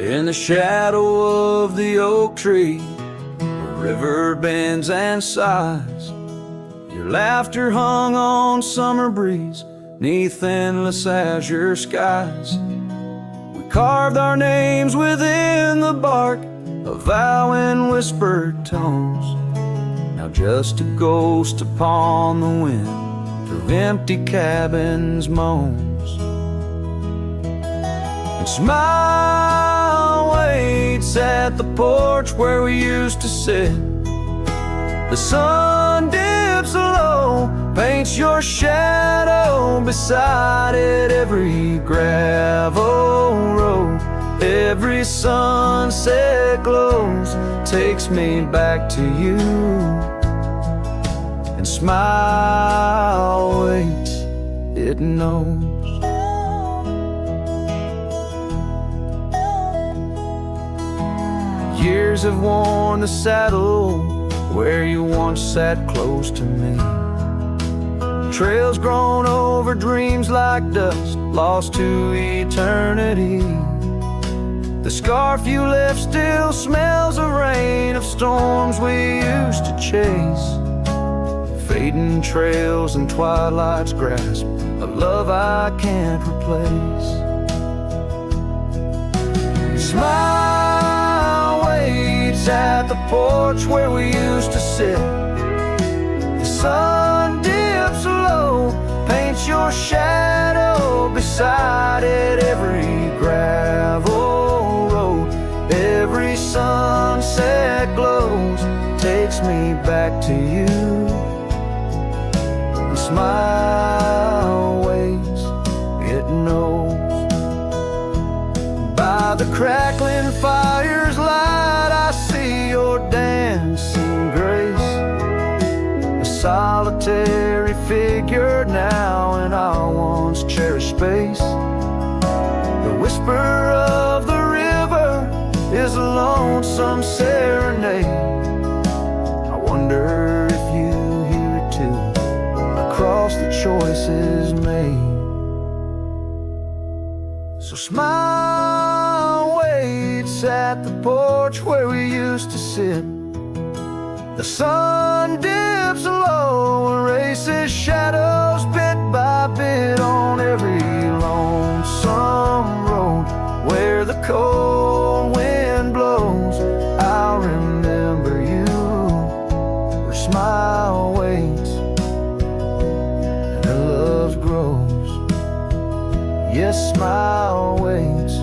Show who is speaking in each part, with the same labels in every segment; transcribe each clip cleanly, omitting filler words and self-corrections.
Speaker 1: In the shadow of the oak tree, the river bends and sighs. Your laughter hung on summer breeze, 'neath endless azure skies. We carved our names within the bark, a vow in whispered tones. Now just a ghost upon the wind, through empty cabins moans. And smile waits at the porch where we used to sit. The sun dips low, paints your shadow beside it. Every gravel road, every sunset glows, takes me back to you. And smile waits, it knows. Years have worn the saddle where you once sat close to me. Trails grown over dreams like dust, lost to eternity. The scarf you left still smells of rain, of storms we used to chase. Fading trails and twilight's grasp, a love I can't replace. Smile waits at the porch where we used to sit. The sun dips low, paints your shadow beside it. Every gravel road, every sunset glows, takes me back to you. And smile waits, it knows. By the crackling fire's light, I see your dancing grace, a solitary figure now in our once cherished space. The whisper of the river is a lonesome serenade. I wonder if you hear it too, across the choices made. So smile waits at the porch where we used to sit. The sun dips low, erases shadows bit by bit on every lonesome road. Where the cold wind blows, I'll remember you. Where smile waits and our love grows. Yes, smile waits,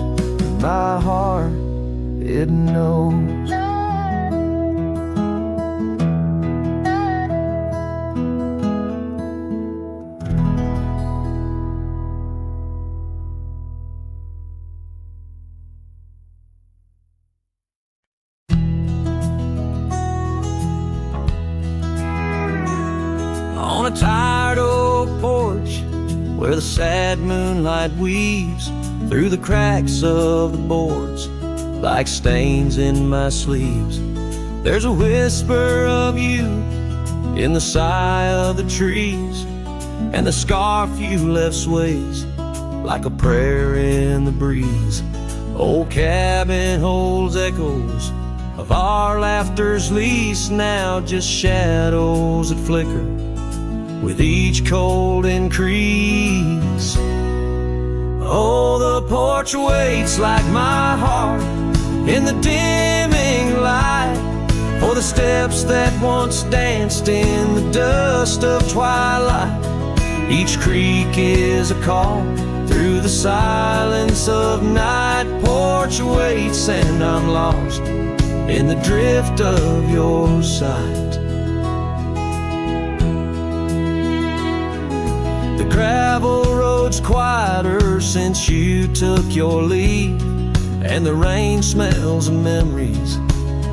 Speaker 1: my heart, it knows. On a tired old porch where the sad moonlight weaves through the cracks of the boards like stains in my sleeves, there's a whisper of you in the sigh of the trees, and the scarf you left sways like a prayer in the breeze. Old cabin holds echoes of our laughter's lease, now just shadows that flicker with each cold increase. Oh, the porch waits like my heart in the dimming light, for the steps that once danced in the dust of twilight. Each creak is a call through the silence of night. Porch waits and I'm lost in the drift of your sight. The gravel road's quieter since you took your leave, and the rain smells of memories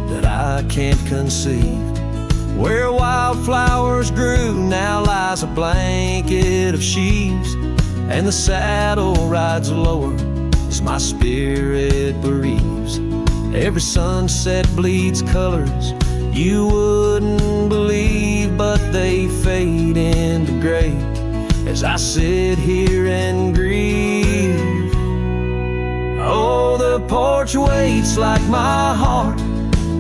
Speaker 1: that I can't conceive. Where wildflowers grew now lies a blanket of sheaves, and the saddle rides lower as my spirit bereaves. Every sunset bleeds colors you wouldn't believe, but they fade into gray as I sit here and grieve. Oh, the porch waits like my heart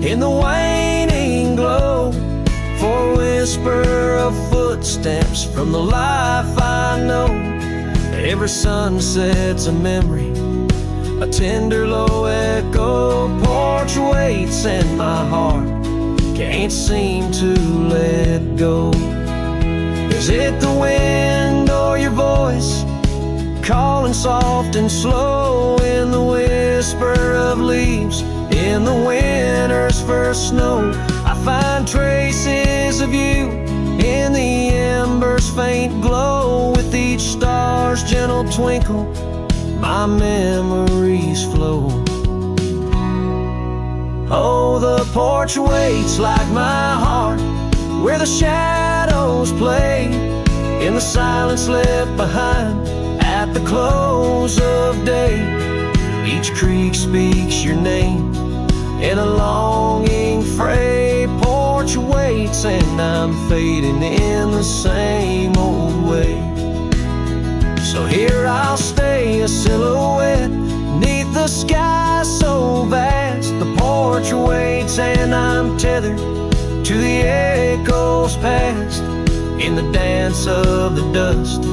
Speaker 1: in the waning glow, for a whisper of footsteps from the life I know. Every sunset's a memory, a tender low echo. Porch waits and my heart can't seem to let go. Is it the wind or your voice calling soft and slow in the whisper of leaves in the winter's first snow? I find traces of you in the embers' faint glow. With each star's gentle twinkle, my memories flow. Oh, the porch waits like my heart, where the shadows play in the silence left behind at the close of day. Each creek speaks your name in a longing fray. Porch waits and I'm fading in the same old way. So here I'll stay, a silhouette neath the sky so vast. The porch waits and I'm tethered to the echoes past. In the dance of the dust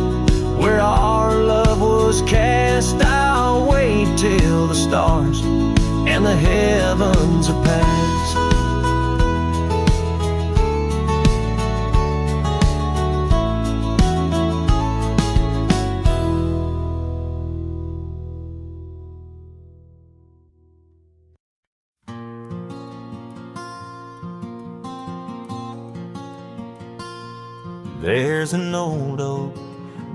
Speaker 1: where our love was cast, I'll wait till the stars and the heavens are past.
Speaker 2: There's an old oak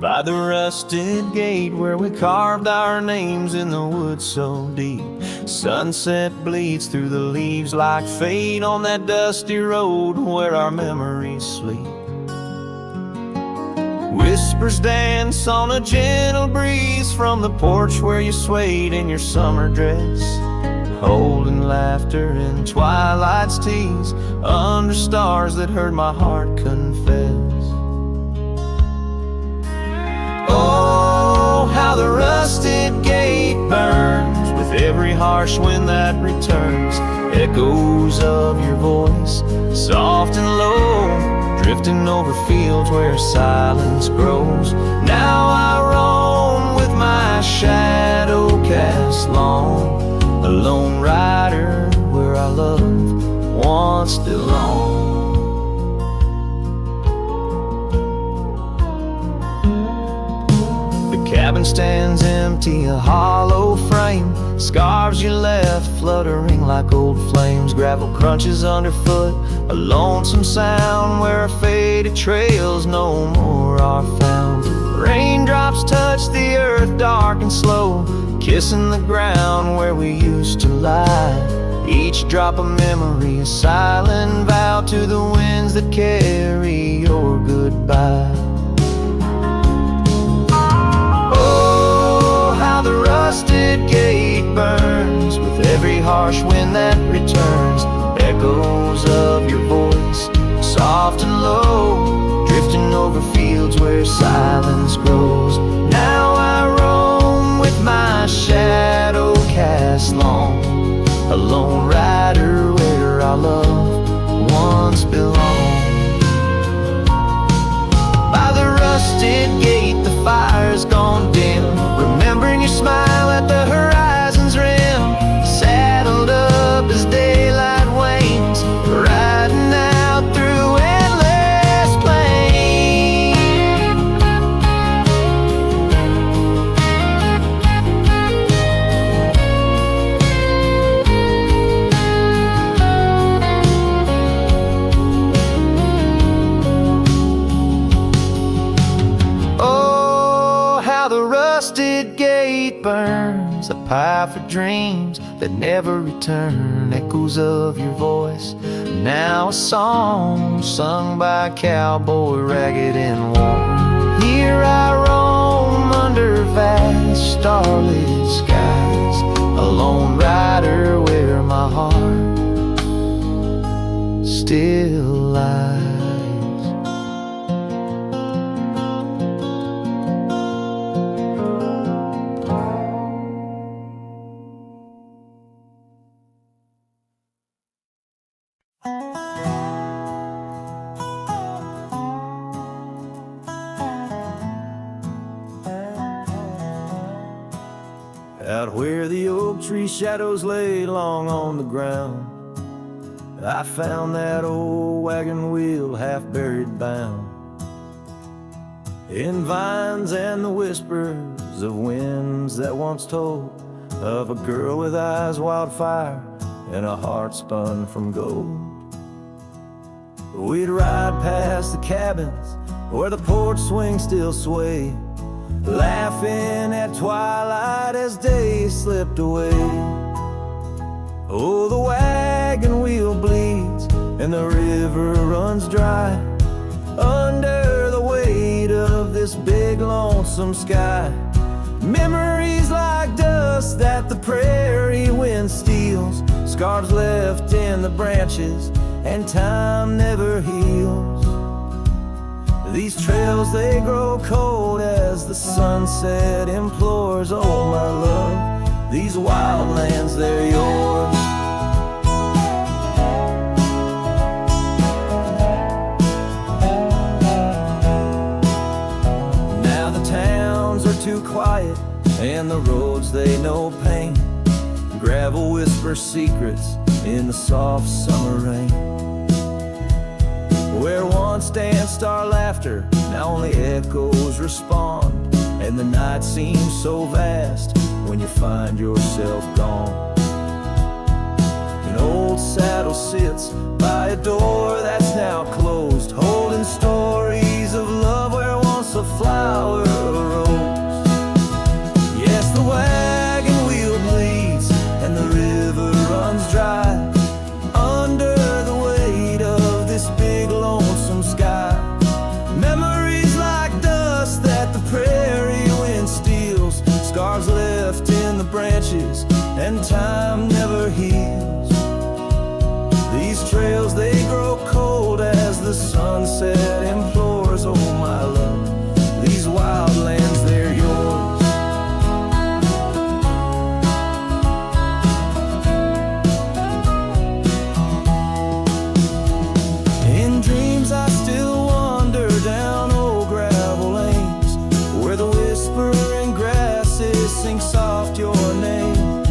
Speaker 2: by the rusted gate where we carved our names in the wood so deep. Sunset bleeds through the leaves like fate on that dusty road where our memories sleep. Whispers dance on a gentle breeze from the porch where you swayed in your summer dress, holding laughter in twilight's tease under stars that heard my heart confess. Oh, how the rusted gate burns with every harsh wind that returns. Echoes of your voice, soft and low, drifting over fields where silence grows. Now I roam with my shadow cast long, a lone rider where our love once belonged. Cabin stands empty, a hollow frame. Scarves you left fluttering like old flames. Gravel crunches underfoot, a lonesome sound where our faded trails no more are found. Raindrops touch the earth dark and slow, kissing the ground where we used to lie. Each drop of memory, a silent vow to the winds that carry your goodbye. The rusted gate burns with every harsh wind that returns. Echoes of your voice, soft and low, drifting over fields where silence grows. Now I roam with my shadow cast long, a lone rider where our love once belonged. By the rusted gate the fire's gone dim, remembering your smile at the horizon's rim. Saddled up as daylight wanes, riding out through endless plain. Oh, how the rusted gate burns, a pyre for dreams that never return. Echoes of your voice, now a song sung by a cowboy ragged and worn. Here I roam under vast starlit skies, a lone rider where my heart still lies. Out where the oak tree shadows lay long on the ground, I found that old wagon wheel half buried bound in vines and the whispers of winds that once told of a girl with eyes wildfire and a heart spun from gold. We'd ride past the cabins where the porch swings still sway, laughing at twilight as day slipped away. Oh, the wagon wheel bleeds and the river runs dry under the weight of this big lonesome sky. Memories like dust that the prairie wind steals, scars left in the branches and time never heals. These trails, they grow cold as the sunset implores. Oh my love, these wild lands, they're yours. Now the towns are too quiet and the roads, they know pain. Gravel whispers secrets in the soft summer rain. Where once danced our laughter, now only echoes respond, and the night seems so vast when you find yourself gone. An old saddle sits by a door that's now closed, holding stories of love where once a flower arose. Yes, the wagon wheel bleeds and the river runs dry under the weight of this big lonesome sky. Memories like dust that the prairie wind steals, scars left in the branches and time never heals. These trails, they grow cold as the sunset implores. Oh my love, these wild lands, they're yours. In dreams I still wander down old gravel lanes where the whispering grasses sing soft your name.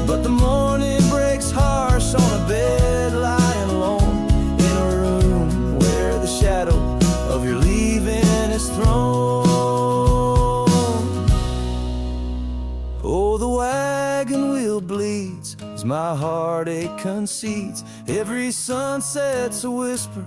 Speaker 2: But the morning breaks harsh on a bed lying alone in a room where the shadow of your leaving is thrown. Oh, the wagon wheel bleeds as my heartache concedes. Every sunset's a whisper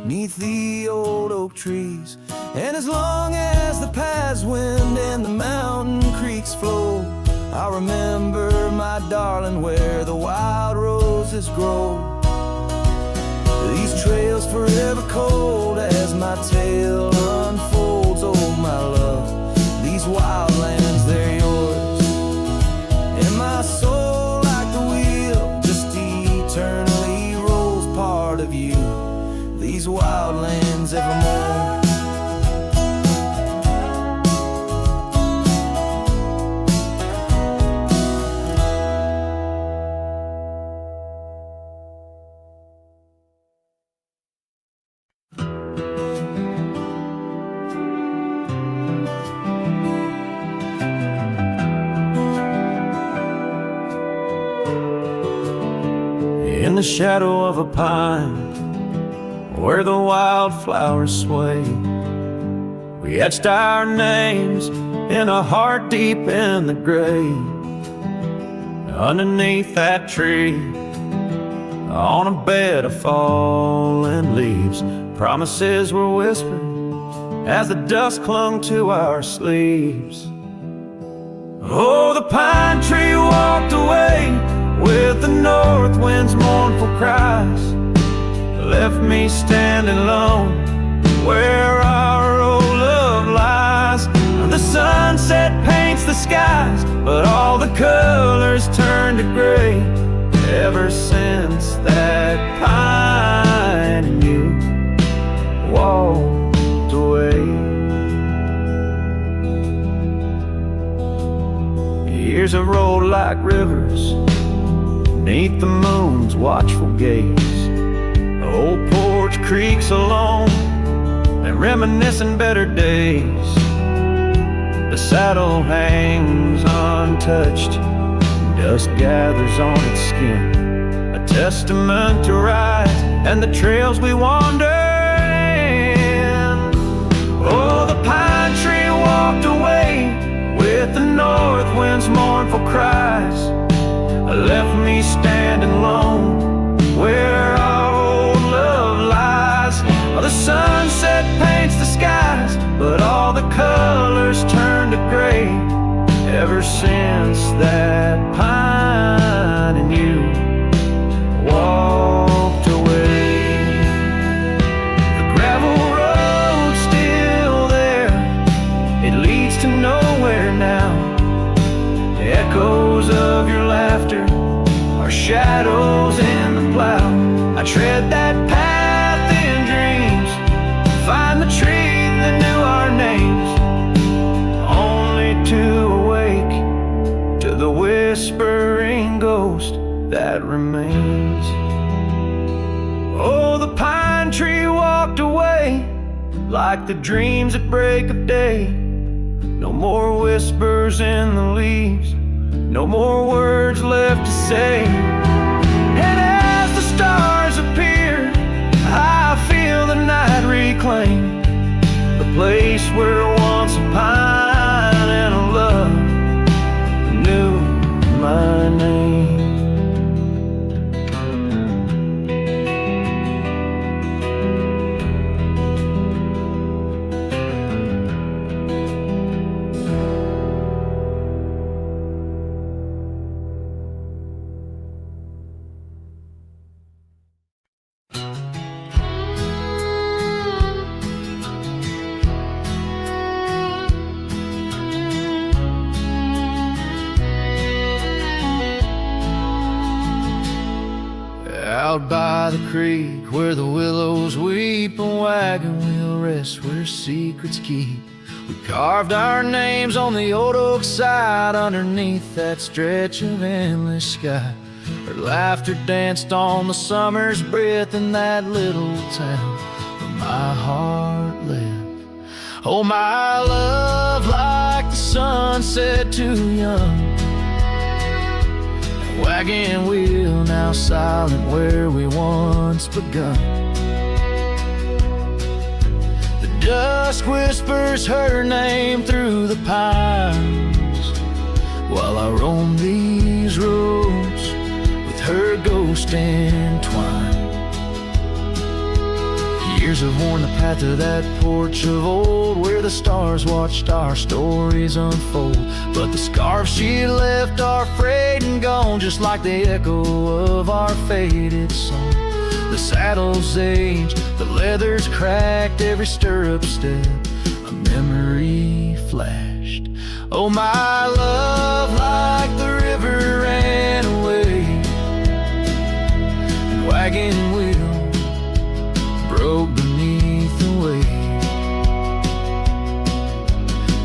Speaker 2: neath the old oak trees, and as long as the paths wind and the mountain creeks flow, I'll remember my darling where the wild roses grow. These trails forever cold as my tale unfolds. Oh my love, these wild lands, they're yours. And my soul like the wheel just eternally rolls, part of you, these wild lands evermore. In the shadow of a pine where the wildflowers sway, we etched our names in a heart deep in the grave. Underneath that tree, on a bed of fallen leaves, promises were whispered as the dust clung to our sleeves. Oh, the pine tree walked away with the north wind's mournful cries, left me standing alone where our old love lies. The sunset paints the skies, but all the colors turn to gray ever since that pine and you walked away. Years have rolled like rivers beneath the moon's watchful gaze. Old Porch creaks alone and reminiscing better days. The saddle hangs untouched, dust gathers on its skin, a testament to ride and the trails we wander in. Oh, the pine tree walked away with the north wind's mournful cries, left me standing alone where our old love lies. Oh, the sunset paints the skies, but all the colors turn to gray ever since that pine and you walked away. The gravel road's still there, it leads to nowhere now. The echoes of your laughter are shadows in the plow. I tread that path in dreams, find the tree that knew our names, only to awake to the whispering ghost that remains. Oh, the pine tree walked away like the dreams at break of day. No more whispers in the leaves, no more words left to say. And as the stars appear, I feel the night reclaim the place where once a pine and a love knew my name. Out by the creek where the willows weep, a wagon wheel rests where secrets keep. We carved our names on the old oak side underneath that stretch of endless sky. Her laughter danced on the summer's breath in that little town where my heart lived. Oh, my love, like the sunset too young, wagon wheel now silent where we once begun. The dusk whispers her name through the pines while I roam these roads with her ghost entwined. Years have worn the path to that porch of old where the stars watched our stories unfold. But the scars she left are frayed and gone, just like the echo of our faded song. The saddle's aged, the leather's cracked, every stirrup step a memory flashed. Oh, my love, like the river ran away, and wagon wheel broke beneath the weight.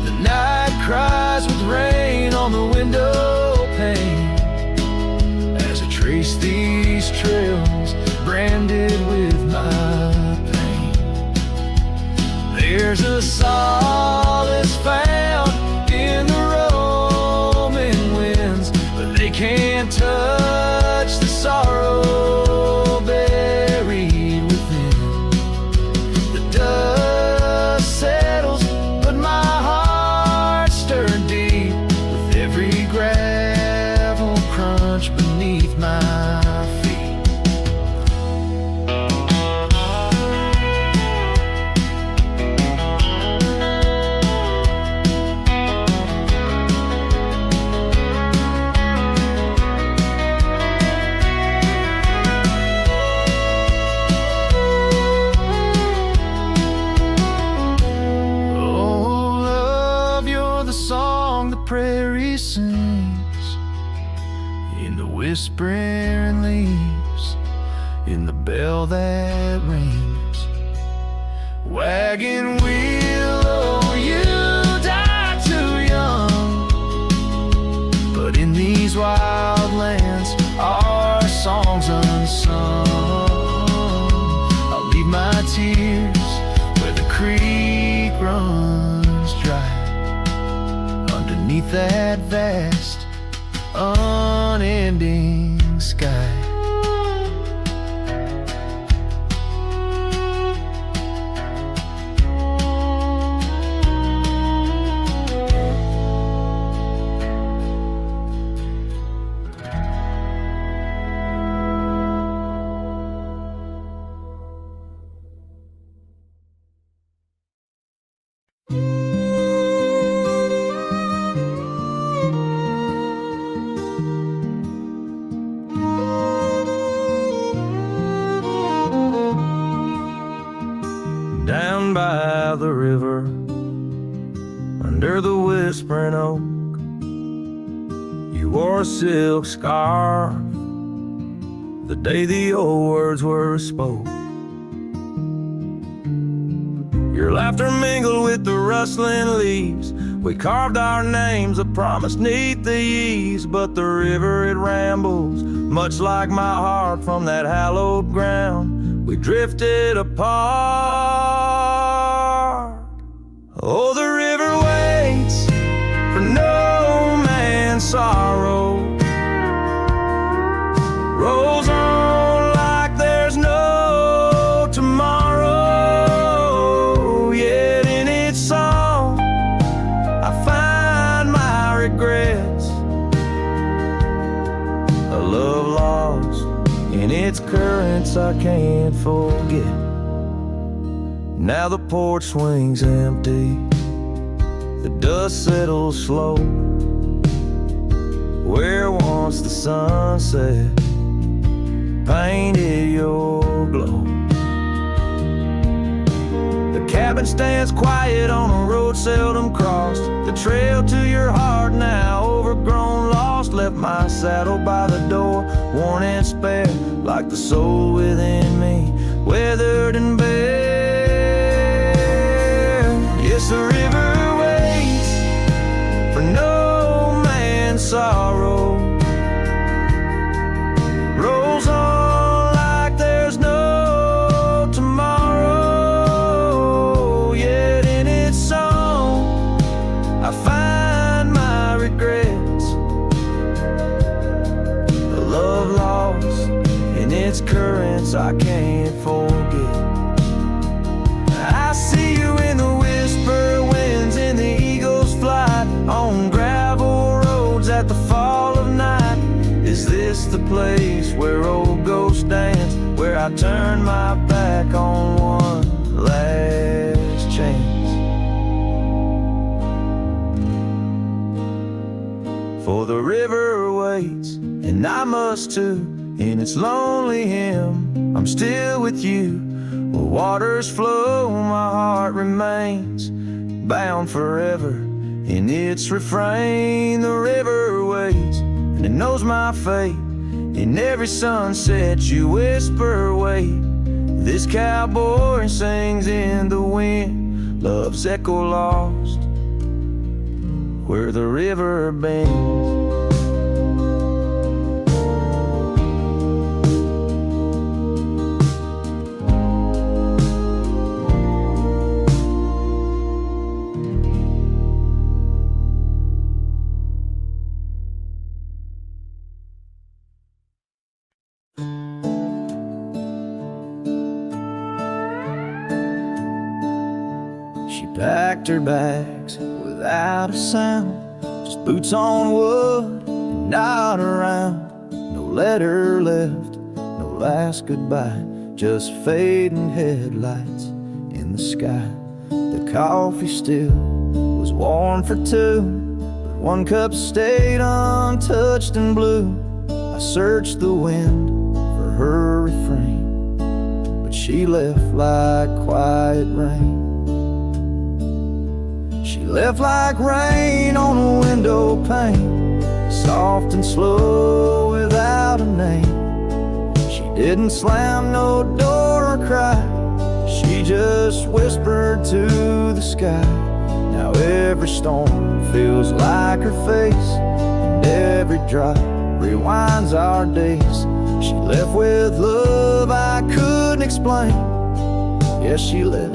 Speaker 2: The night cries with rain on the window pane as I trace these trails branded with my pain. There's a solace found in the roaming winds, but they can't touch the sorrow buried within. The dust settles, but my heart stirred deep with every gravel crunch beneath my feet. Oh, love, you're the song the prairie sings, in the whispering leaves, in the bell that rings. Wagon wheel, oh, you died too young, but in these wild lands our songs unsung. I'll leave my tears where the creek runs dry. beneath that vast, unending sky.
Speaker 1: Down by the river, under the whispering oak, you wore a silk scarf the day the old words were spoke. Your laughter mingled with the rustling leaves. We carved our names, a promise neath the eaves. But the river, it rambles, much like my heart from that hallowed ground. We drifted apart. Oh, the river waits for no man's sorrow, rolls on like there's no tomorrow. Yet in its song I find my regrets, a love lost in its currents I can't forget. Now the porch swings empty, the dust settles slow, where once the sunset painted your glow. The cabin stands quiet on a road seldom crossed. The trail to your heart now overgrown, lost. Left my saddle by the door, worn and spare, like the soul within me, weathered and bare. Yes, the river waits for no man's sorrow, rolls on like there's no tomorrow. Yet in its song I find my regrets, the love lost in its currents I can't forget. I see you in the whisper winds, in the eagle's flight, on gravel roads at the fall of night. Is this the place where old ghost dance, where I turn my back on one last chance? For the river waits, and I must too, in its lonely hymn. I'm still with you, where waters flow, my heart remains bound forever in its refrain. The river waits, and it knows my fate. In every sunset you whisper, wait. This cowboy sings in the wind, love's echo lost where the river bends. Packed her bags without a sound, just boots on wood and not around. No letter left, no last goodbye, just fading headlights in the sky. The coffee still was warm for two, but one cup stayed untouched and blue. I searched the wind for her refrain, but she left like quiet rain. She left like rain on a window pane, soft and slow without a name. She didn't slam no door or cry, she just whispered to the sky. Now every storm feels like her face, and every drop rewinds our days. She left with love I couldn't explain. Yes, she left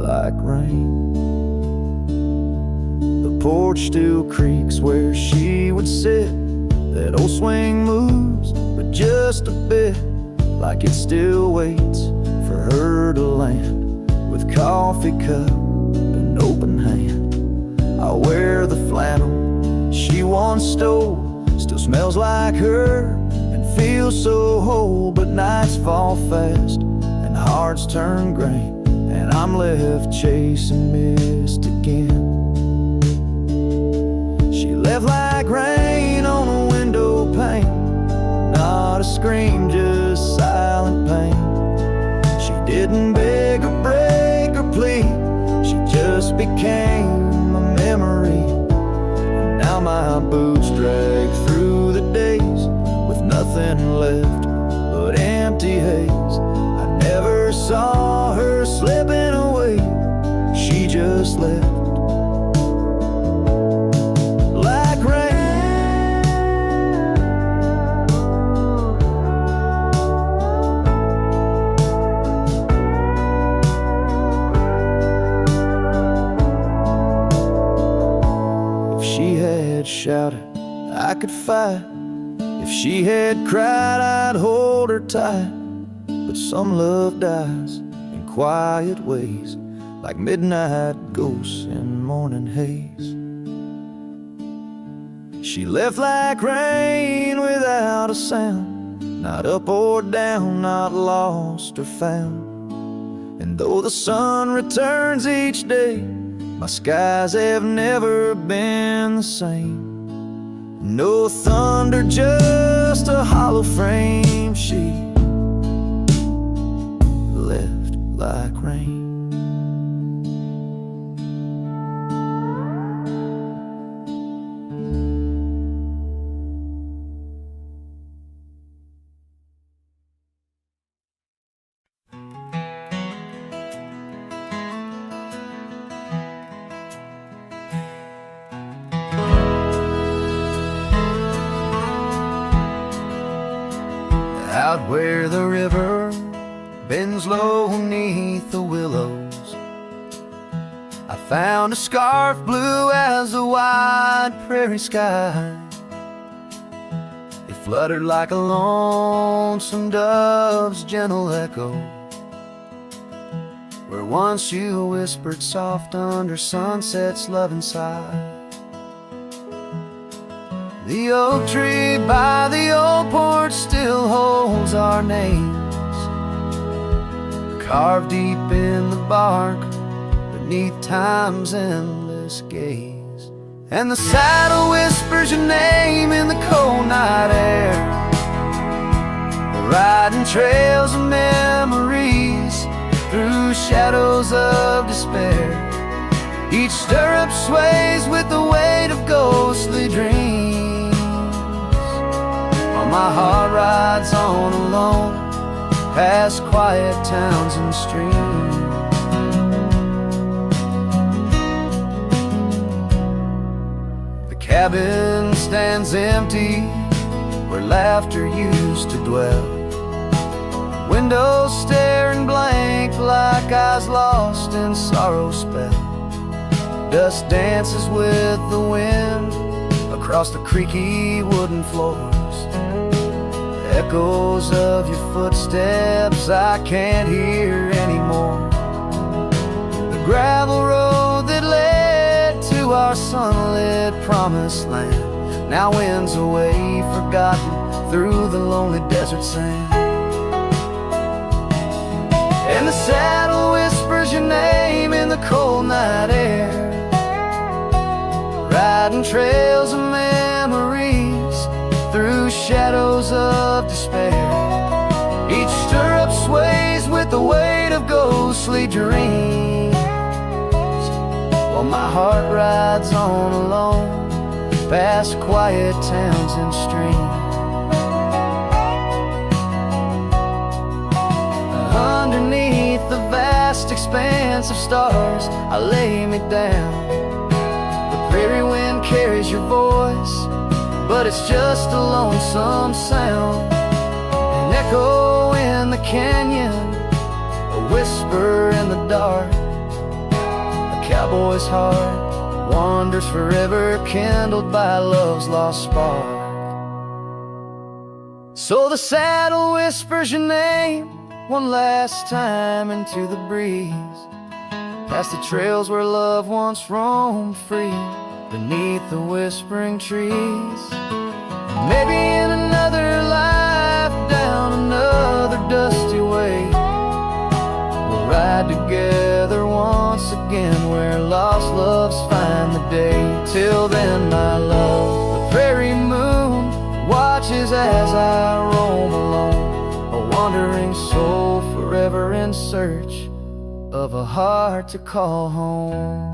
Speaker 1: like rain.
Speaker 2: porch still creaks where she would sit. That old swing moves, but just a bit, like it still waits for her to land. With coffee cup and open hand, I'll wear the flannel she once stole. Still smells like her and feels so whole. But nights fall fast and hearts turn gray, and I'm left chasing mist again. She left like rain on a window pane, not a scream, just silent pain. She didn't beg or break or plead, she just became a memory. And now my boots drag through the days with nothing left but empty haze. I never saw her slipping away, she just left like rain. If she had shouted, I could fight. If she had cried, I'd hold her tight. But some love dies in quiet ways, like midnight ghosts in morning haze. She left like rain without a sound, not up or down, not lost or found. And though the sun returns each day, my skies have never been the same. No thunder, just a hollow frame. She left like rain. Out where the river bends low beneath the willows, I found a scarf blue as the wide prairie sky. It fluttered like a lonesome dove's gentle echo, where once you whispered soft under sunset's loving sigh. The oak tree by the old porch still holds our names, carved deep in the bark beneath time's endless gaze. And the saddle whispers your name in the cold night air, riding trails of memories through shadows of despair. Each stirrup sways with the weight of ghostly dreams, while my heart rides on alone past quiet towns and streams. The cabin stands empty where laughter used to dwell. Windows staring blank like eyes lost in sorrow's spell. Dust dances with the wind across the creaky wooden floors. Echoes of your footsteps I can't hear anymore. The gravel road that led to our sunlit promised land now winds away forgotten through the lonely desert sand. And the saddle whispers your name in the cold night air, riding trails of memories through shadows of despair. Each stirrup sways with the weight of ghostly dreams, while my heart rides on alone past quiet towns and streams. Underneath the vast expanse of stars, I lay me down. The prairie wind carries your voice, but it's just a lonesome sound. An echo in the canyon, a whisper in the dark, a cowboy's heart wanders forever, kindled by love's lost spark. So the saddle whispers your name one last time into the breeze, past the trails where love once roamed free, beneath the whispering trees. Maybe in another life, down another dusty way, we'll ride together once again, where lost loves find the day. Till then, my love, the prairie moon watches as I roam alone, a wandering soul forever in search of a heart to call home.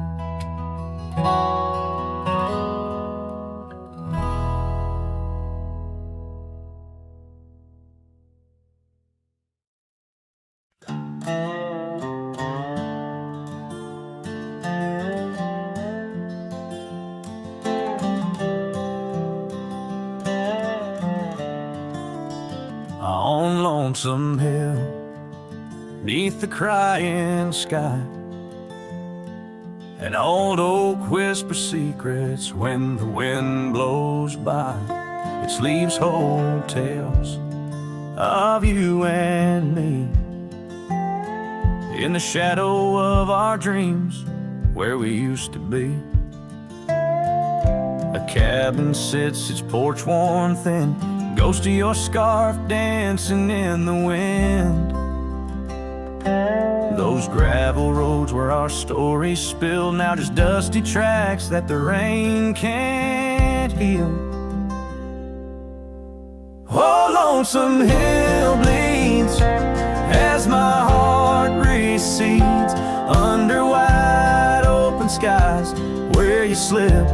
Speaker 1: On Lonesome Hill, neath the crying sky, an old oak whispers secrets when the wind blows by. Its leaves hold tales of you and me, in the shadow of our dreams, where we used to be. A cabin sits, its porch worn thin, ghost of your scarf dancing in the wind. Those gravel roads where our stories spill, now just dusty tracks that the rain can't heal. Oh, Lonesome Hill bleeds as my heart recedes, under wide open skies where you slip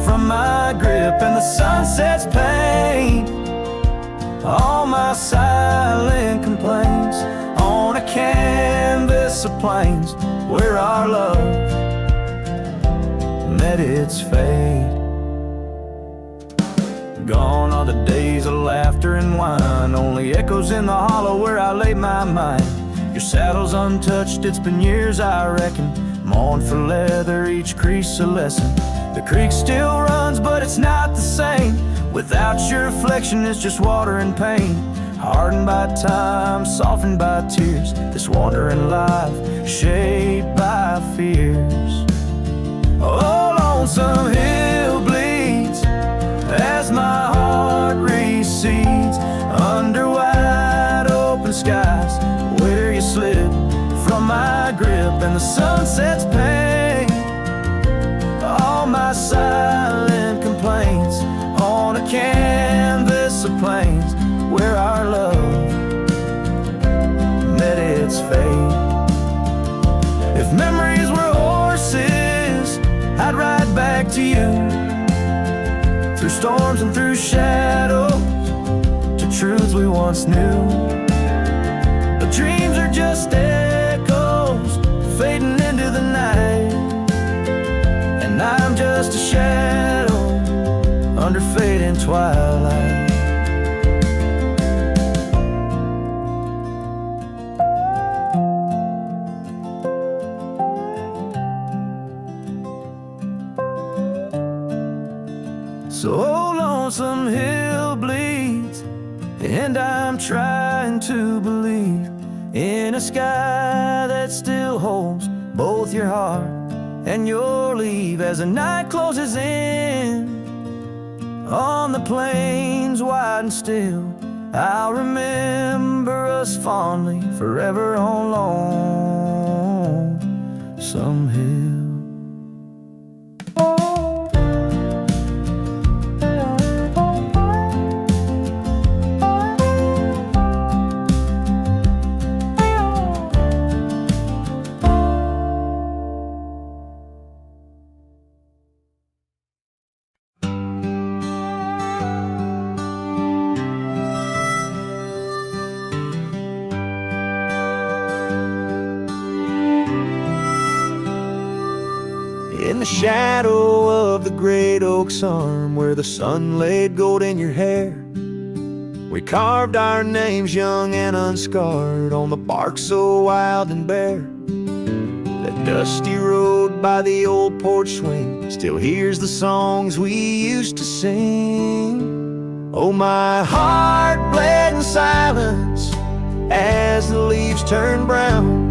Speaker 1: from my grip, and the sunset's paint all my silent complaints on a canvas of plains where our love met its fate. Gone are the days of laughter and wine, only echoes in the hollow where I lay my mind. Your saddle's untouched, it's been years I reckon, mourn for leather, each crease a lesson. The creek still runs, but it's not the same without your reflection. It's just water and pain, hardened by time, softened by tears, this wandering life shaped by fears. Oh, Lonesome Hill bleeds as my heart recedes, under wide open skies where you slip from my grip, and the sunset's pain all my silent complaints on a canvas of plains where our love met its fate. If memories were horses, I'd ride back to you, through storms and through shadows, to truths we once knew. But dreams are just echoes fading into the night, and I'm just a shadow under fading twilight. So Lonesome Hill bleeds, and I'm trying to believe in a sky that still holds both your heart and your leave. As the night closes in on the plains wide and still, I'll remember us fondly forever on Lonesome Hill.
Speaker 2: In the shadow of the great oak's arm, where the sun laid gold in your hair, we carved our names young and unscarred on the bark so wild and bare. That dusty road by the old porch swing still hears the songs we used to sing. Oh, my heart bled in silence as the leaves turn brown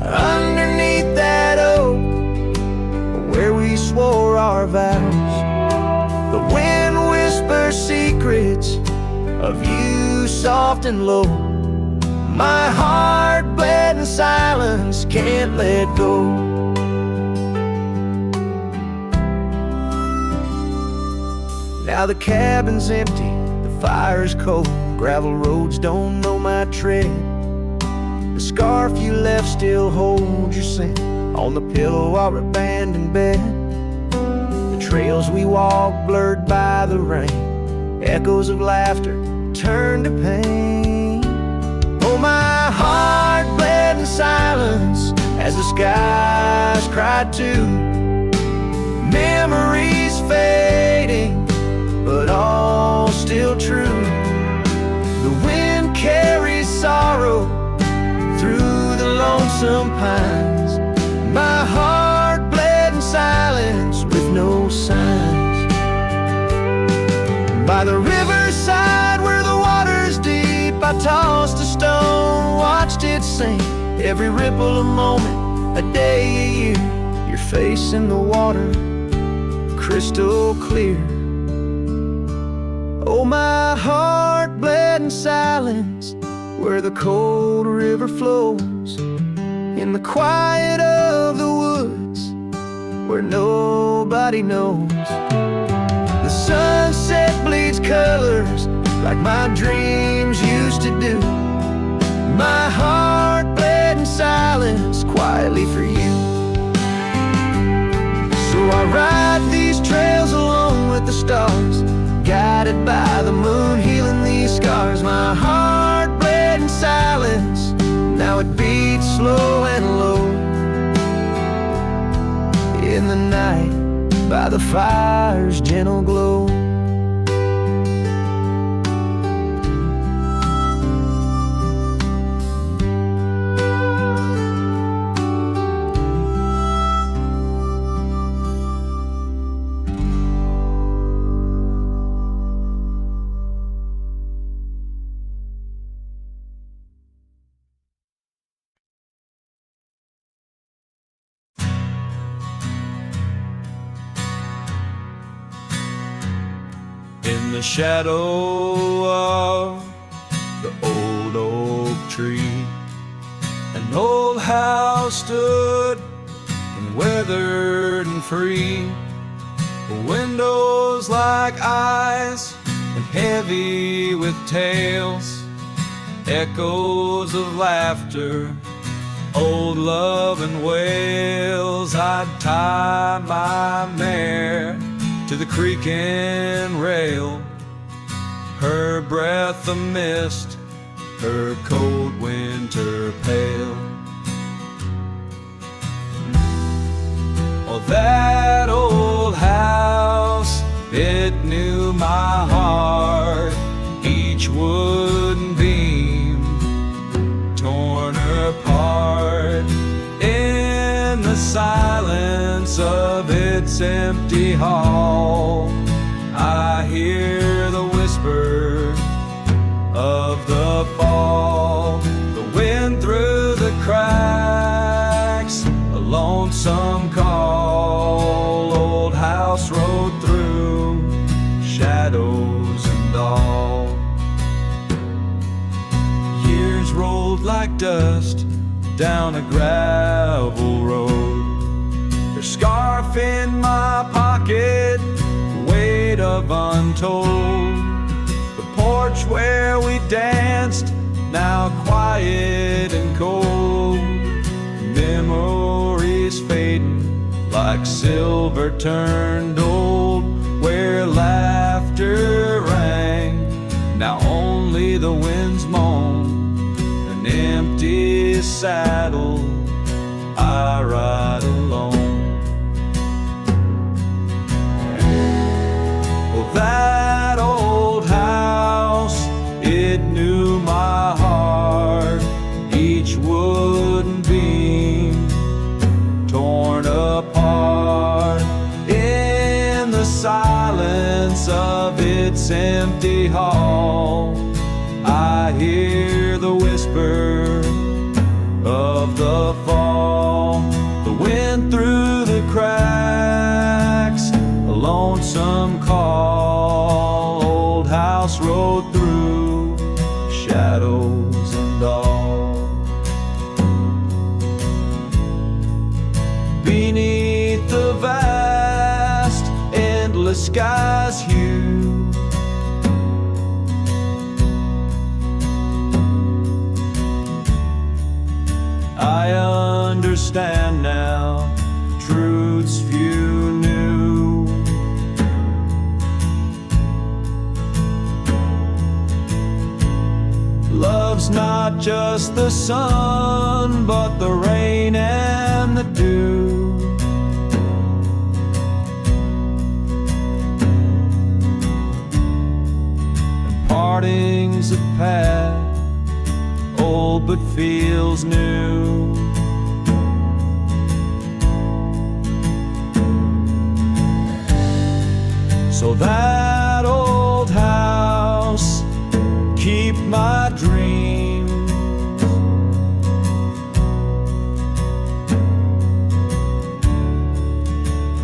Speaker 2: underneath that oak where we swore our vows. The wind whispers secrets of you soft and low. My heart bled in silence, can't let go. Now the cabin's empty, the fire's cold, gravel roads don't know my tread. The scarf you left still holds your scent on the pillow of our abandoned bed. The trails we walked blurred by the rain, echoes of laughter turned to pain. Oh, my heart bled in silence as the skies cried too. Memories fading, but all still true. The wind carries sorrow through the lonesome pines. My heart bled in silence with no signs. By the riverside where the water's deep, I tossed a stone, watched it sink. Every ripple a moment, a day, a year. Your face in the water, crystal clear. Oh, my heart bled in silence where the cold river flows, in the quiet of the woods where nobody knows. The sunset bleeds colors like my dreams used to do. My heart bled in silence quietly for you. So I ride these trails alone with the stars, guided by the moon healing these scars. My heart bled in silence, now it beats slow and low. In the night, by the fire's gentle glow.
Speaker 1: In the shadow of the old oak tree, an old house stood and weathered and free. Windows like eyes and heavy with tales, echoes of laughter, old love and wails. I'd tie my mare to the creaking rail, her breath a mist, her cold winter pale. Oh, that old house, it knew my heart, each wooden beam torn apart. In the silence of its empty hall, I hear the whisper of the fall. The wind through the cracks, a lonesome call. Old house road through shadows and all. Years rolled like dust down a gravel road, her scarf in my pocket, weight of untold. The porch where we danced, now quiet and cold. Memories fading like silver turned old, where laughter rang, now only the winds moan. An empty saddle, I ride alone. Well, that old house, it knew my heart, each wooden beam torn up
Speaker 3: this empty hall, I hear the whisper of the fall. The wind through the cracks, a lonesome call. Old house road through shadows and all. Beneath the vast, endless sky's hue, I understand now truths few knew. Love's not just the sun, but the rain and the dew. And parting's a path, old but feels new. So that old house, keep my dreams.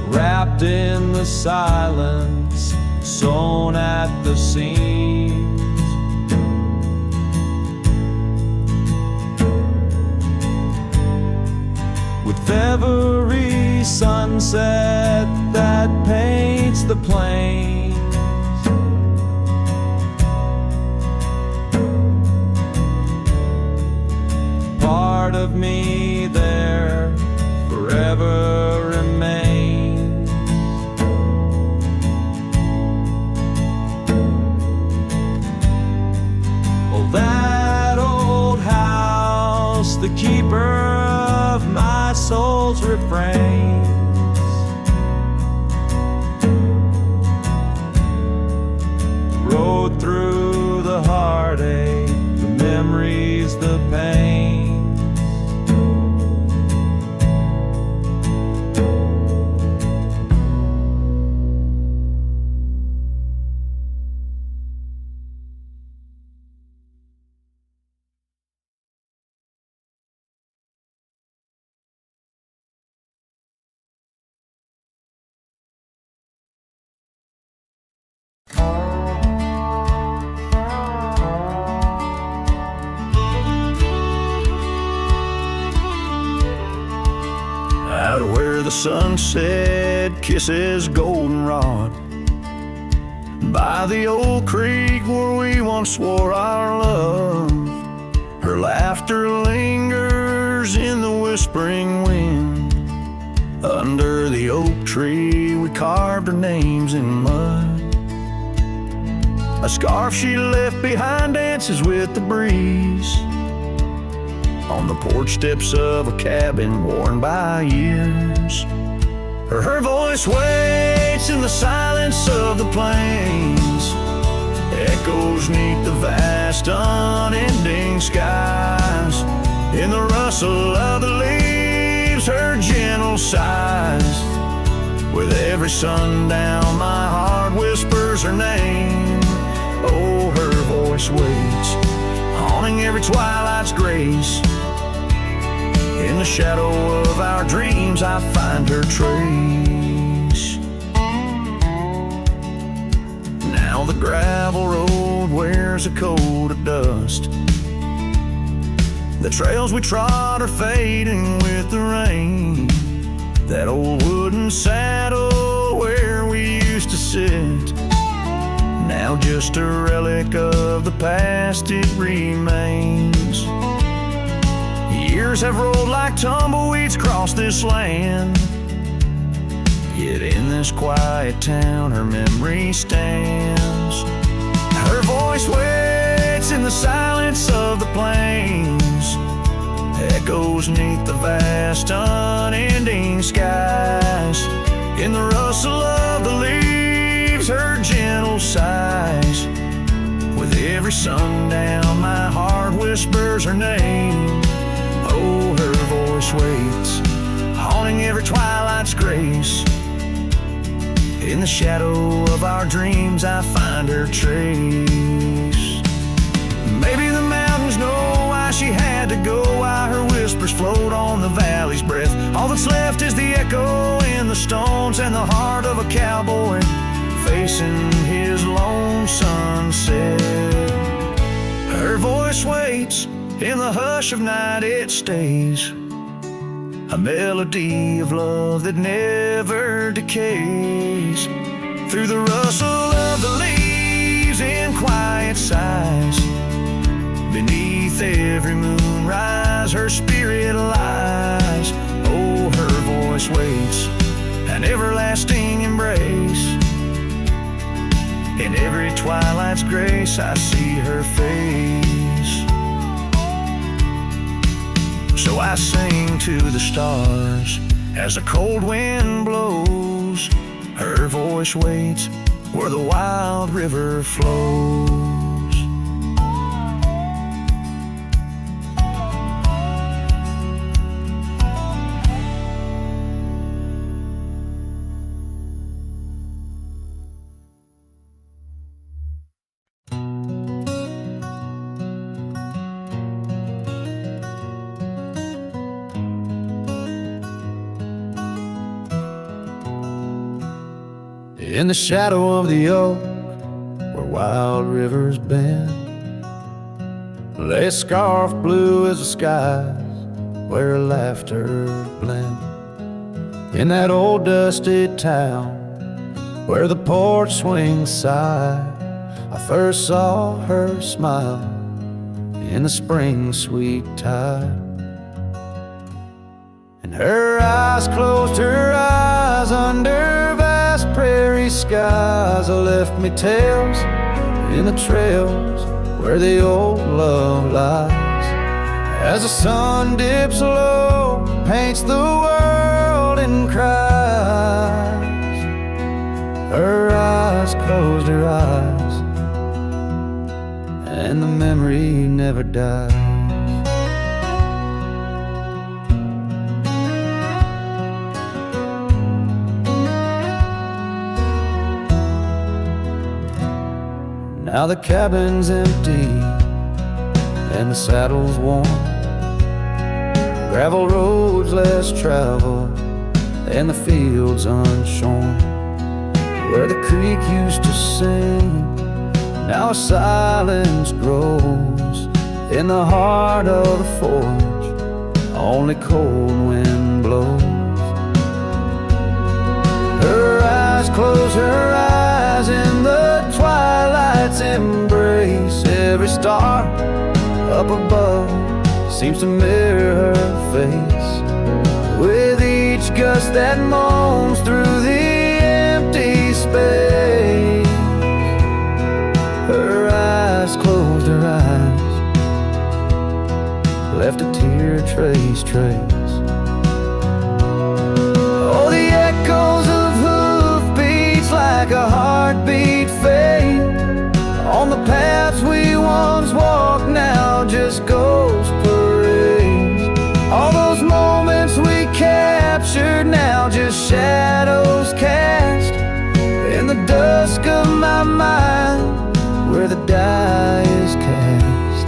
Speaker 3: Wrapped in the silence, sewn at the seams. With every sunset that paints the plains, part of me there forever remains. Oh, that old house, the keeper of my soul's refrains. Rode through the heartache, the memories, the pain.
Speaker 2: Out where the sunset kisses goldenrod, by the old creek where we once swore our love, her laughter lingers in the whispering wind. Under the oak tree we carved our names in mud. A scarf she left behind dances with the breeze on the porch steps of a cabin worn by years. Her voice waits in the silence of the plains, echoes neath the vast unending skies. In the rustle of the leaves, her gentle sighs. With every sundown my heart whispers her name. Oh, her voice waits, haunting every twilight's grace. In the shadow of our dreams I find her trace. Now the gravel road wears a coat of dust. The trails we trod are fading with the rain. That old wooden saddle where we used to sit, now just a relic of the past it remains. Years have rolled like tumbleweeds across this land, yet in this quiet town her memory stands. Her voice waits in the silence of the plains, echoes neath the vast unending skies. In the rustle of the leaves, her gentle sighs. With every sundown my heart whispers her name. Oh, her voice waits, haunting every twilight's grace. In the shadow of our dreams I find her trace. Maybe the mountains know why she had to go, why her whispers float on the valley's breath. All that's left is the echo in the stones and the heart of a cowboy facing his lone sunset. Her voice waits in the hush of night, it stays, a melody of love that never decays. Through the rustle of the leaves in quiet sighs, beneath every moonrise her spirit lies. Oh, her voice waits an everlasting embrace. In every twilight's grace I see her face. So I sing to the stars as the cold wind blows. Her voice waits where the wild river flows. In the shadow of the oak, where wild rivers bend, lay a scarf blue as the skies, where laughter blend. In that old dusty town, where the porch swings sigh, I first saw her smile in the spring sweet tide. And her eyes closed, her eyes under vast prairie skies, left me tales in the trails where the old love lies. As the sun dips low, paints the world in cries, her eyes closed, her eyes, and the memory never dies. Now the cabin's empty and the saddle's worn, gravel roads less traveled and the fields unshorn. Where the creek used to sing, now a silence grows. In the heart of the forge, only cold wind blows. Her eyes close, her eyes in the twilight's embrace. Every star up above seems to mirror her face. With each gust that moans through the empty space, her eyes closed, her eyes left a tear trace. Oh, the echoes of hoofbeats like a heartbeat fade on the paths we once walked, now just ghost parades. All those moments we captured, now just shadows cast in the dusk of my mind where the die is cast.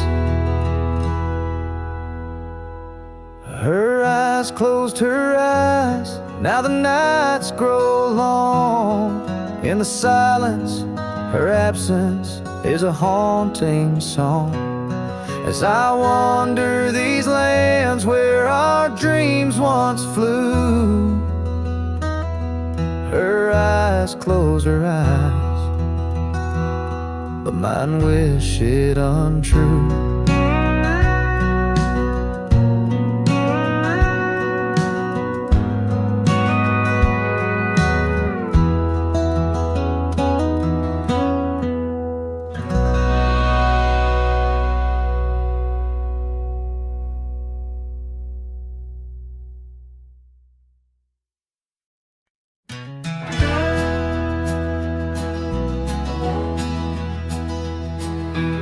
Speaker 2: Her eyes closed, her eyes, now the nights grow long. In the silence, her absence is a haunting song. As I wander these lands where our dreams once flew, her eyes close, her eyes, but mine wish it untrue.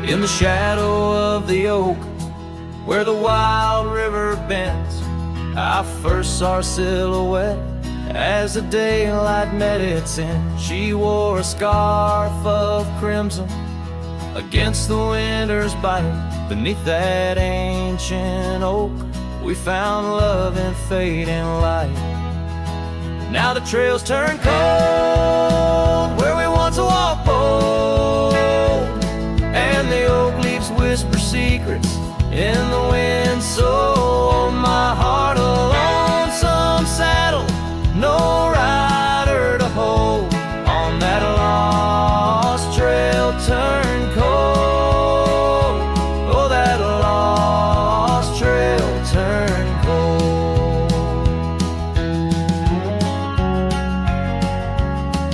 Speaker 1: In the shadow of the oak, where the wild river bends, I first saw her silhouette
Speaker 2: as the daylight met its end. She wore a scarf of crimson against the winter's bite. Beneath that ancient oak, we found love in fading light. Now the trails turn cold where we once walked bold, and the oak leaves whisper secrets in the wind. So my heart a lonesome saddle, no rider to hold. On that lost trail turn cold. Oh, that lost trail turn cold.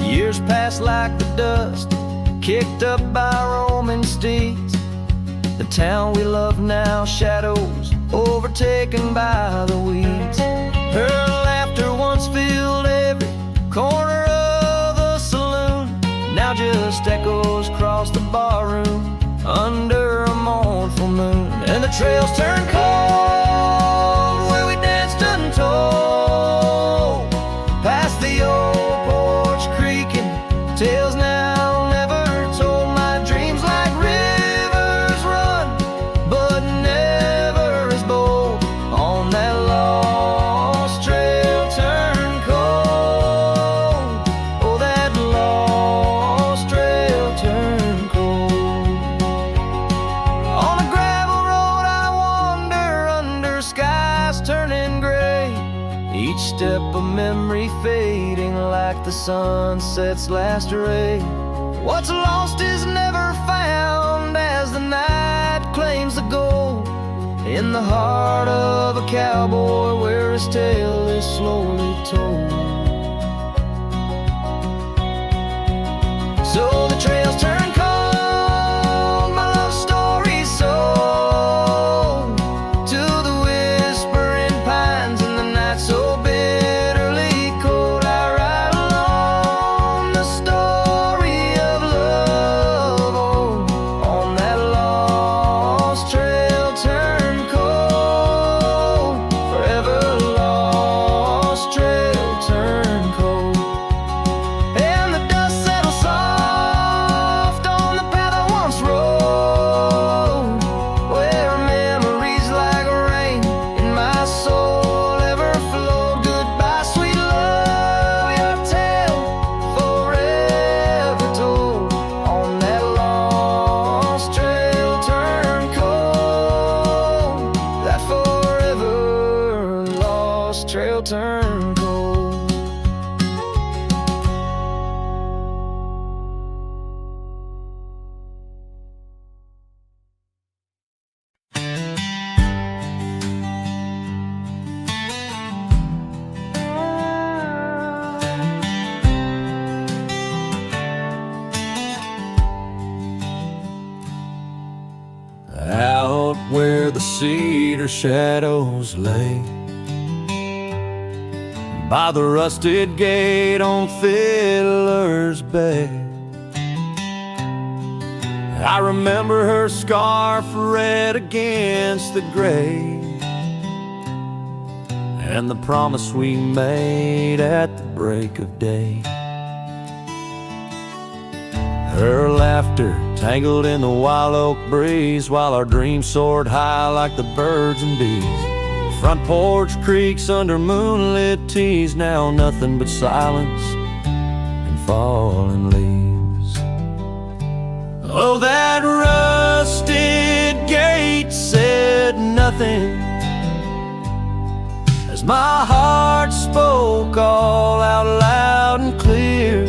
Speaker 2: Years pass like the dust kicked up by roaming steeds. The town we love now shadows overtaken by the weeds. Her laughter once filled every corner of the saloon, now just echoes across the barroom under a mournful moon. And the trails turn cold where we danced untold, past the old porch creaking, tales now never told. My dreams like rivers run, but never as bold. On that lost trail turn cold. Oh, that lost trail turn cold. On a gravel road I wander under skies turning gray, each step a memory fading like the sunset's last ray. What's lost is never found as the night claims the gold in the heart of a cowboy where his tale is slowly told. So the trails turn cold, my love story's sold to the whispering pines in the night so bitterly cold. I ride along the story of love, oh, on that lost trail turn cold, forever lost trail turn cold. And the dust settles soft on the path I once rode, where memories like rain in my soul ever flowed. Goodbye, sweet love, your tale forever told. On that lost trail turn cold, that forever lost trail turn cold.
Speaker 1: Out where the cedar shadows lay, by the rusted gate on Fiddler's Bay, I remember her scarf red against the gray, and the promise we made at the break of day. Her laughter tangled in the wild oak breeze, while our dreams soared high like the birds and bees. Front porch creaks under moonlit teas, now nothing but silence and falling leaves. Oh, that rusted gate said nothing as my heart spoke all out loud and clear,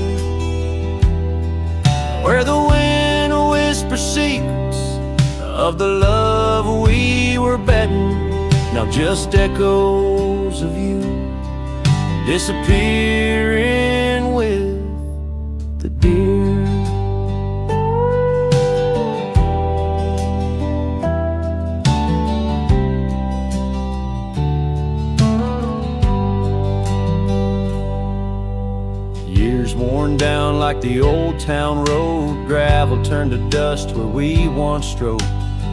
Speaker 1: where the wind whispers secrets of the love we were betting, now just echoes of you disappearing with the deer. Years worn down like the old town road, gravel turned to dust where we once strode.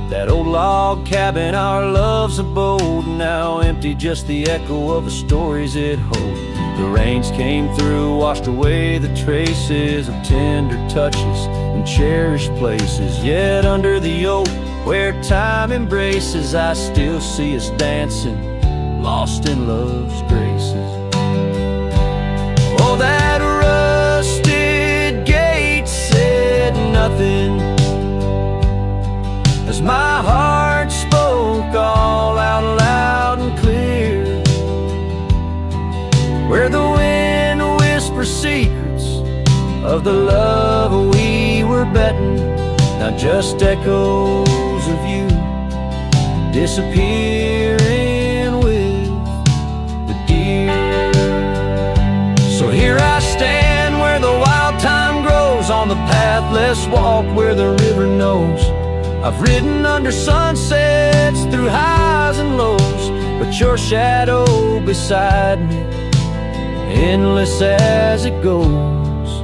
Speaker 1: That old log cabin, our love's abode, now empty, just the echo of the stories it holds.
Speaker 3: The rains came through, washed away the traces of tender touches and cherished places. Yet under the oak, where time embraces, I still see us dancing, lost in love's graces. Oh, that rusted gate said nothing as my heart spoke all out loud and clear. Where the wind whispers secrets of the love we were betting, not just echoes of you disappearing with the deer. So here I stand where the wild thyme grows, on the path less walked where the river knows. I've ridden under sunsets through highs and lows, but your shadow beside me, endless as it goes.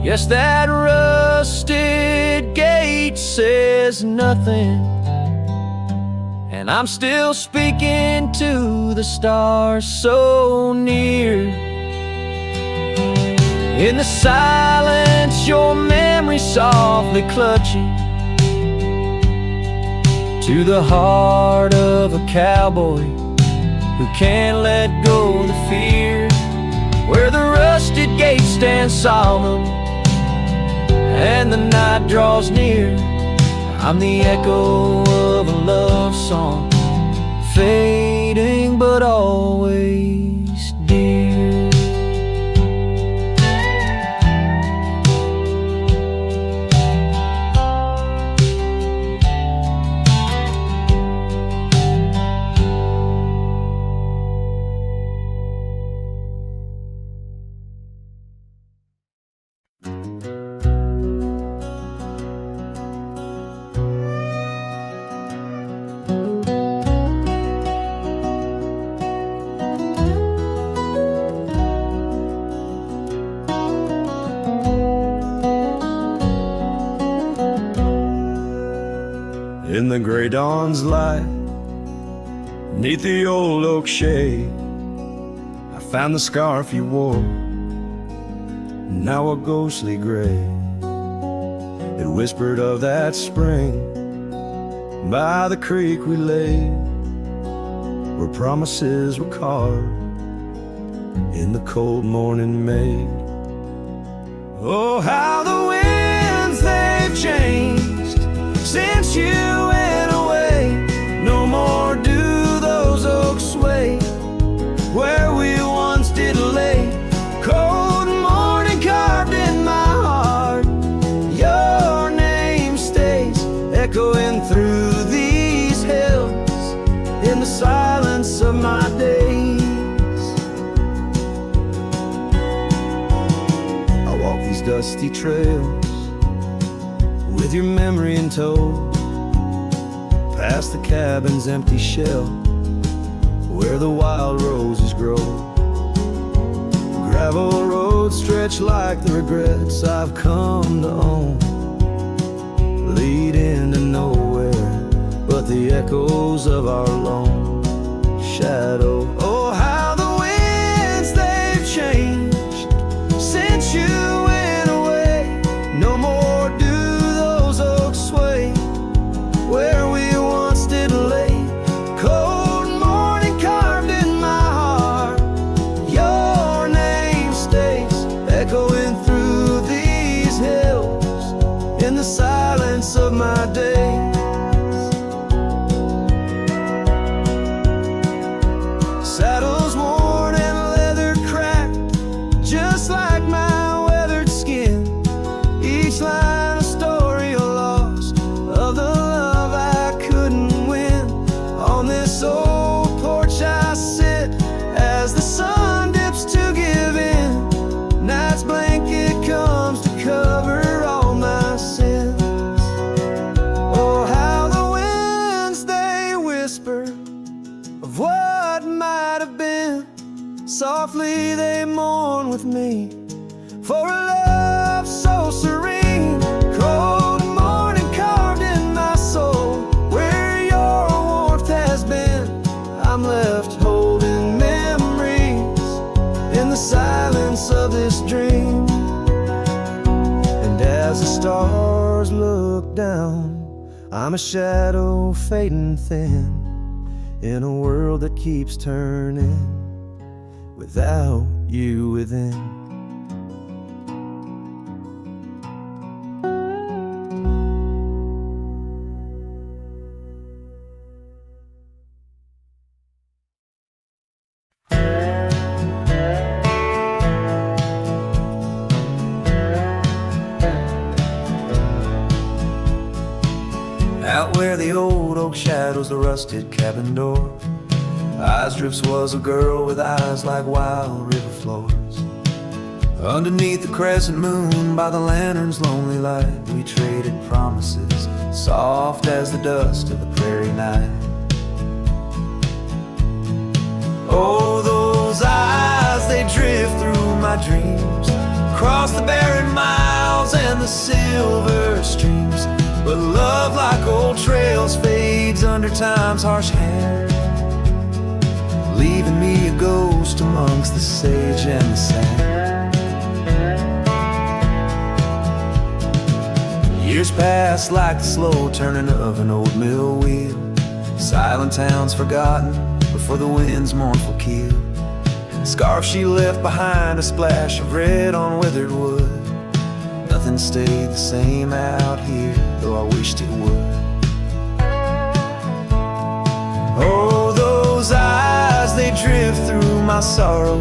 Speaker 3: Yes, that rusted gate says nothing, and I'm still speaking to the stars so near. In the silence, your memory softly clutching to the heart of a cowboy who can't let go of the fear. Where the rusted gate stands solemn and the night draws near, I'm the echo of a love song, fading but always dear.
Speaker 4: In the gray dawn's light, neath the old oak shade, I found the scarf you wore, now a ghostly gray. It whispered of that spring by the creek we lay, where promises were carved in the cold morning made. Oh, how the winds they've changed since you went away. No more do those oaks sway where we once did lay. Cold morning carved in my heart, your name stays echoing through these hills in the silence of my days. I walk these dusty trails with your memory in tow, past the cabin's empty shell where the wild roses grow. Gravel roads stretch like the regrets I've come to own, lead into nowhere but the echoes of our lone shadow. Oh, how the winds they've changed since you went away. No more do those oaks sway where we once did lay. Cold morning carved in my heart, your name stays echoing through these hills in the silence of my days. Saddles worn and leather cracked, just like my weathered skin. Each line a story of loss, of the love I couldn't win. On this old porch I sit as the sun dips to give in. Night's blanket comes to cover all my sins. Oh, how the winds they whisper of what might have been. Softly they mourn with me for a love so serene. Cold morning carved in my soul where your warmth has been. I'm left holding memories silence of this dream. And as the stars look down, I'm a shadow fading thin in a world that keeps turning without you within. Out where the old oak shadows the rusted cabin door, Eyes Drifts was a girl with eyes like wild river floors. Underneath the crescent moon, by the lantern's lonely light, we traded promises, soft as the dust of the prairie night. Oh, those eyes, they drift through my dreams, across the barren miles and the silver streams. But love, like old trails, fades under time's harsh hand, leaving me a ghost amongst the sage and the sand. Years pass like the slow turning of an old mill wheel, silent towns forgotten before the wind's mournful keel. Scarf she left behind, a splash of red on withered wood. Nothing stayed the same out here, though I wished it would. Oh, those eyes, they drift through my sorrow,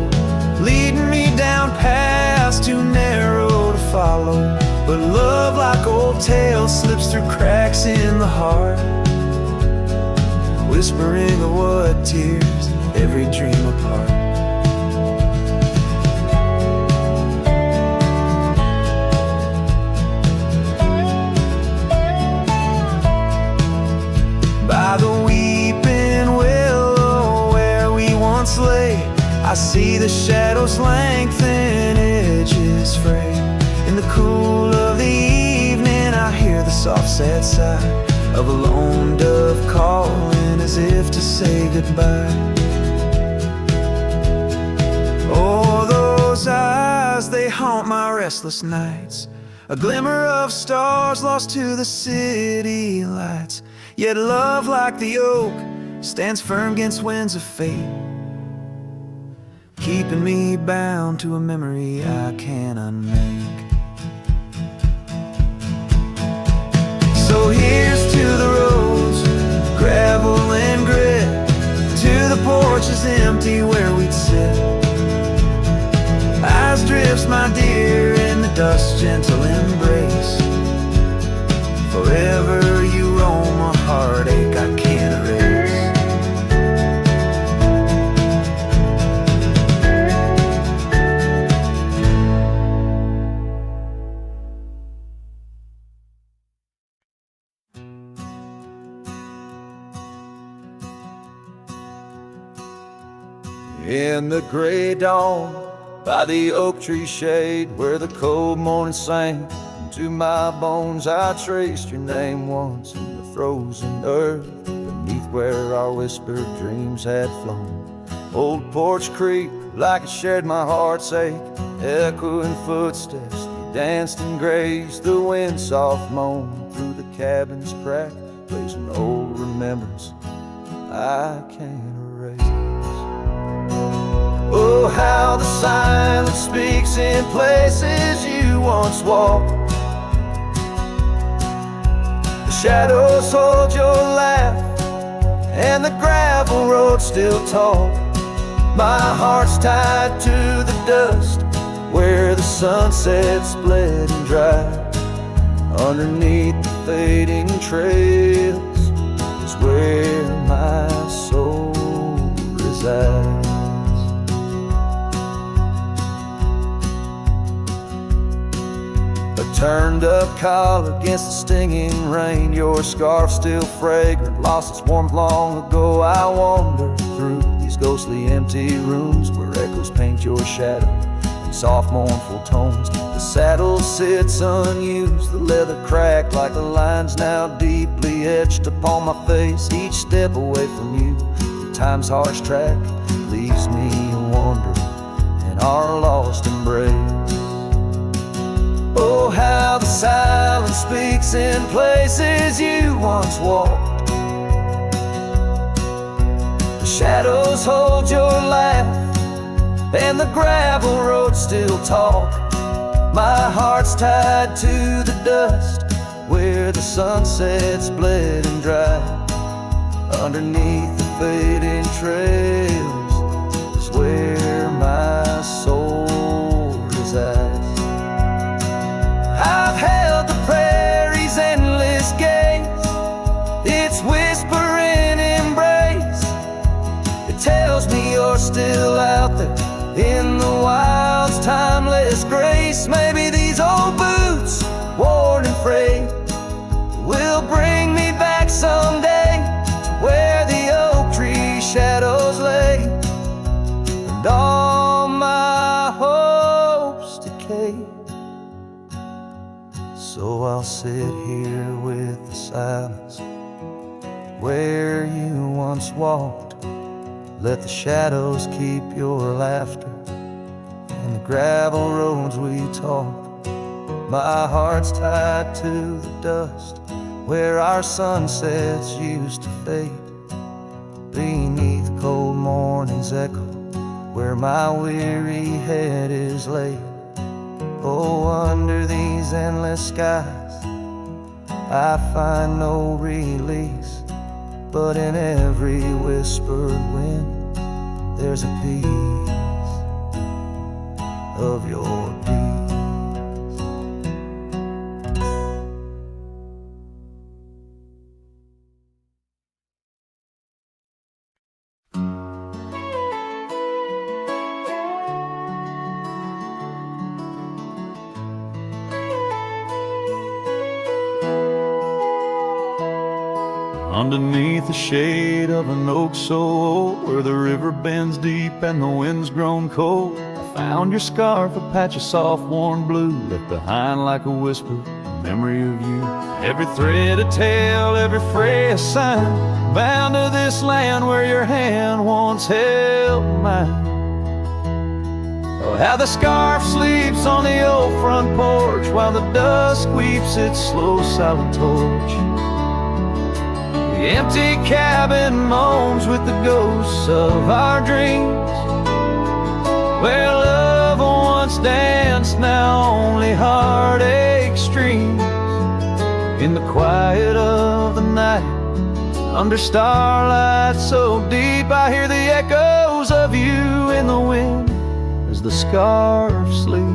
Speaker 4: leading me down paths too narrow to follow. But love, like old tales, slips through cracks in the heart, whispering of what tears every dream apart. By the weeping willow where we once lay, I see the shadows lengthen, edges fray. In the cool of the evening, I hear the soft sad sigh of a lone dove calling as if to say goodbye. Oh, those eyes, they haunt my restless nights, a glimmer of stars lost to the city lights. Yet love, like the oak, stands firm against winds of fate, keeping me bound to a memory I can't unmake. So here's to the roads, gravel and grit, to the porches empty where we'd sit. Eyes Drifts, my dear, in the dust's gentle embrace. Forever you roam a heartache I can't erase. In the gray dawn, by the oak tree shade, where the cold morning sank to my bones, I traced your name once in the frozen earth, beneath where our whispered dreams had flown. Old Porch Creek, like it shared my heart's ache, echoing footsteps, you danced and grazed. The wind soft moaned through the cabin's crack, plays an old remembrance I can't erase. Oh, how the silence speaks in places you once walked. The shadows hold your laugh, and the gravel road still talk. My heart's tied to the dust, where the sunset split and dried. Underneath the fading trails is where my soul resides. A turned up collar against the stinging rain, your scarf still fragrant, lost its warmth long ago. I wander through these ghostly empty rooms where echoes paint your shadow in soft mournful tones. The saddle sits unused, the leather cracked like the lines now deeply etched upon my face. Each step away from you, time's harsh track leaves me a wandering, and
Speaker 2: our lost embrace. Oh, how the silence speaks in places you once walked. The shadows hold your laugh, and the gravel roads still talk. My heart's tied to the dust, where the sunsets bled and dried. Underneath the fading trails is where my soul resides. I've held the prairie's endless gaze, its whispering embrace. It tells me you're still out there in the wild's timeless grace. Maybe these old boots, worn and frayed, will bring me back someday to where the oak tree shadows lay, and all my hopes decay. So I'll sit here with the silence where you once walked. Let the shadows keep your laughter and the gravel roads we talk. My heart's tied to the dust, where our sunsets used to fade. Beneath cold morning's echo, where my weary head is laid. Oh, under these endless skies I find no release, but in every whispered wind there's a piece of your peace.
Speaker 3: Underneath the shade of an oak so old, where the river bends deep and the wind's grown cold, I found your scarf, a patch of soft warm blue, left behind like a whisper, a memory of you. Every thread a tale, every fray a sign, bound to this land where your hand once held mine. Oh, how the scarf sleeps on the old front porch, while the dusk weeps its slow silent torch. The empty cabin moans with the ghosts of our dreams, where love once danced, now only heartache streams. In the quiet of the night, under starlight so deep, I hear the echoes of you in the wind as the scarf sleeps.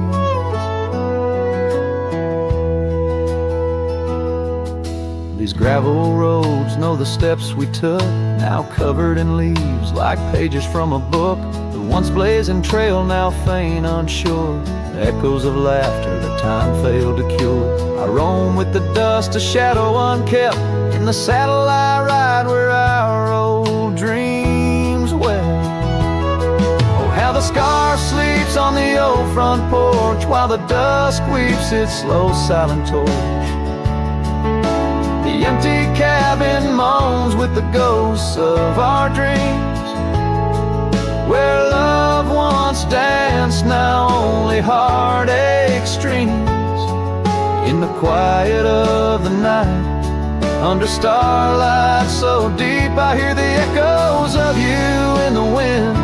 Speaker 3: These gravel roads know the steps we took, now covered in leaves like pages from a book. The once blazing trail now faint unsure, echoes of laughter that time failed to cure. I roam with the dust, a shadow unkept, in the saddle I ride where our old dreams wept. Oh, how the scarf sleeps on the old front porch, while the dusk weeps its slow silent torch. The empty cabin moans with the ghosts of our dreams, where love once danced, now only heartache streams. In the quiet of the night, under starlight so deep, I hear the echoes of you in the wind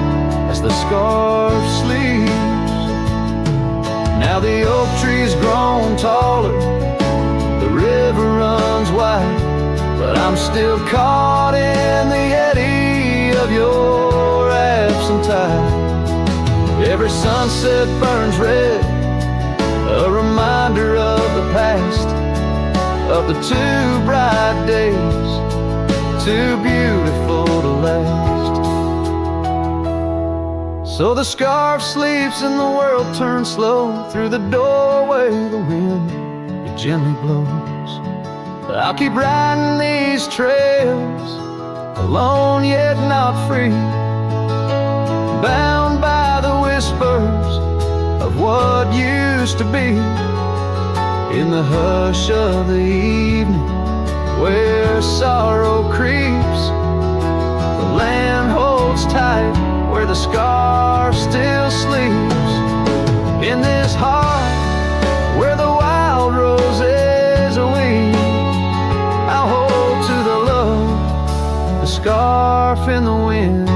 Speaker 3: as the scarf sleeps. Now the oak tree's grown taller, the river runs wide, but I'm still caught in the eddy of your absent tide. Every sunset burns red, a reminder of the past, of the two bright days, too beautiful to last. So the scarf sleeps and the world turns slow, through the doorway the wind it gently blows. I'll keep riding these trails, alone yet not free, bound by the whispers of what used to be. In the hush of the evening, where sorrow creeps, the land holds tight, where the scarf still sleeps.
Speaker 2: scarf in the wind.